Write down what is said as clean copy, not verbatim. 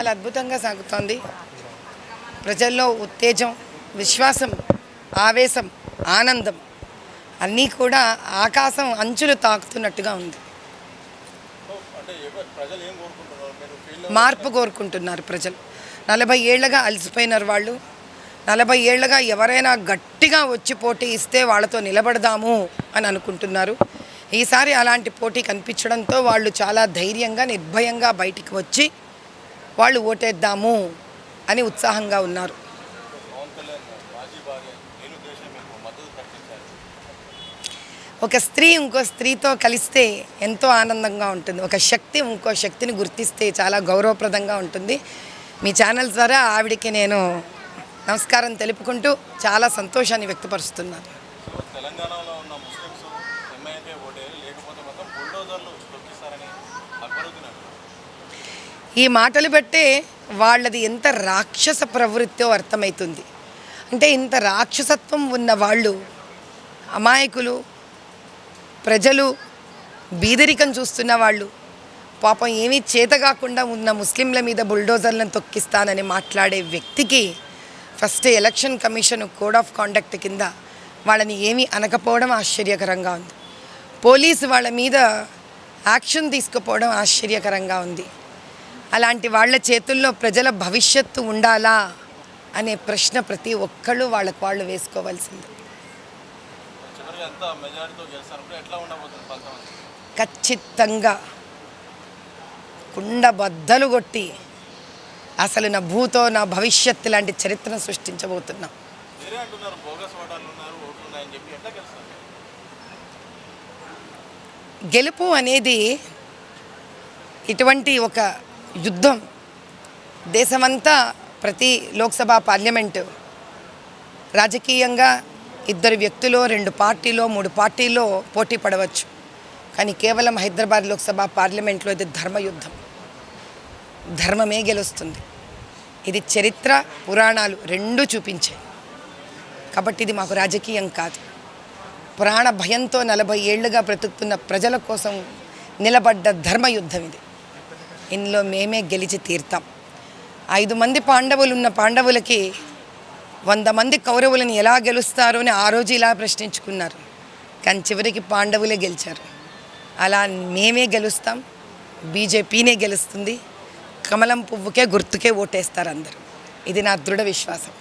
చాలా అద్భుతంగా సాగుతోంది. ప్రజల్లో ఉత్తేజం, విశ్వాసం, ఆవేశం, ఆనందం అన్నీ కూడా ఆకాశం అంచులు తాకుతున్నట్టుగా ఉంది. మార్పు కోరుకుంటున్నారు ప్రజలు. 40 ఏళ్లుగా అలసిపోయినారు వాళ్ళు. 40 ఏళ్లుగా ఎవరైనా గట్టిగా వచ్చి పోటీ ఇస్తే వాళ్ళతో నిలబడదాము అని అనుకుంటున్నారు. ఈసారి అలాంటి పోటీ కనిపించడంతో వాళ్ళు చాలా ధైర్యంగా, నిర్భయంగా బయటికి వచ్చి వాళ్ళు ఓటేద్దాము అని ఉత్సాహంగా ఉన్నారు. ఒక స్త్రీ ఇంకో స్త్రీతో కలిస్తే ఎంతో ఆనందంగా ఉంటుంది. ఒక శక్తి ఇంకో శక్తిని గుర్తిస్తే చాలా గౌరవప్రదంగా ఉంటుంది. మీ ఛానల్ ద్వారా ఆవిడికి నేను నమస్కారం తెలుపుకుంటూ చాలా సంతోషాన్ని వ్యక్తపరుస్తున్నాను. ఈ మాటలు బట్టే వాళ్ళది ఎంత రాక్షస ప్రవృత్తో అర్థమవుతుంది. అంటే ఇంత రాక్షసత్వం ఉన్న వాళ్ళు, అమాయకులు, ప్రజలు బీదరికం చూస్తున్న వాళ్ళు, పాపం ఏమీ చేతగాకుండా ఉన్న ముస్లింల మీద బుల్డోజర్లను తొక్కిస్తానని మాట్లాడే వ్యక్తికి first election commission code of conduct కింద వాళ్ళని ఏమీ అనకపోవడం ఆశ్చర్యకరంగా ఉంది. పోలీసు వాళ్ళ మీద యాక్షన్ తీసుకుపోవడం ఆశ్చర్యకరంగా ఉంది. అలాంటి వాళ్ళ చేతుల్లో ప్రజల భవిష్యత్తు ఉండాలా అనే ప్రశ్న ప్రతి ఒక్కళ్ళు వాళ్ళకు వాళ్ళు వేసుకోవాల్సింది. ఖచ్చితంగా కుండబద్దలు కొట్టి అసలు నా భూతో నా భవిష్యత్తు లాంటి చరిత్రను సృష్టించబోతున్నాం. గెలుపు అనేది ఇటువంటి ఒక యుద్ధం. దేశమంతా ప్రతి లోక్సభ, పార్లమెంటు రాజకీయంగా 2 వ్యక్తులు, 2 పార్టీలో, 3 పార్టీలో పోటీ పడవచ్చు. కానీ కేవలం హైదరాబాద్ లోక్సభ పార్లమెంట్లో ఇది ధర్మయుద్ధం. ధర్మమే గెలుస్తుంది. ఇది చరిత్ర, పురాణాలు రెండూ చూపించాయి. కాబట్టి ఇది మాకు రాజకీయం కాదు. ప్రాణ భయంతో 40 ఏళ్లుగా బ్రతుకుతున్న ప్రజల కోసం నిలబడ్డ ధర్మయుద్ధం ఇది. ఇందులో మేమే గెలిచి తీరుతాం. 5 మంది పాండవులు ఉన్న పాండవులకి 100 మంది కౌరవులను ఎలా గెలుస్తారో అని ఆ రోజు ఇలా ప్రశ్నించుకున్నారు. కానీ చివరికి పాండవులే గెలిచారు. అలా మేమే గెలుస్తాం. బీజేపీనే గెలుస్తుంది. కమలం పువ్వుకే గుర్తుకే ఓటేస్తారు అందరూ. ఇది నా దృఢ విశ్వాసం.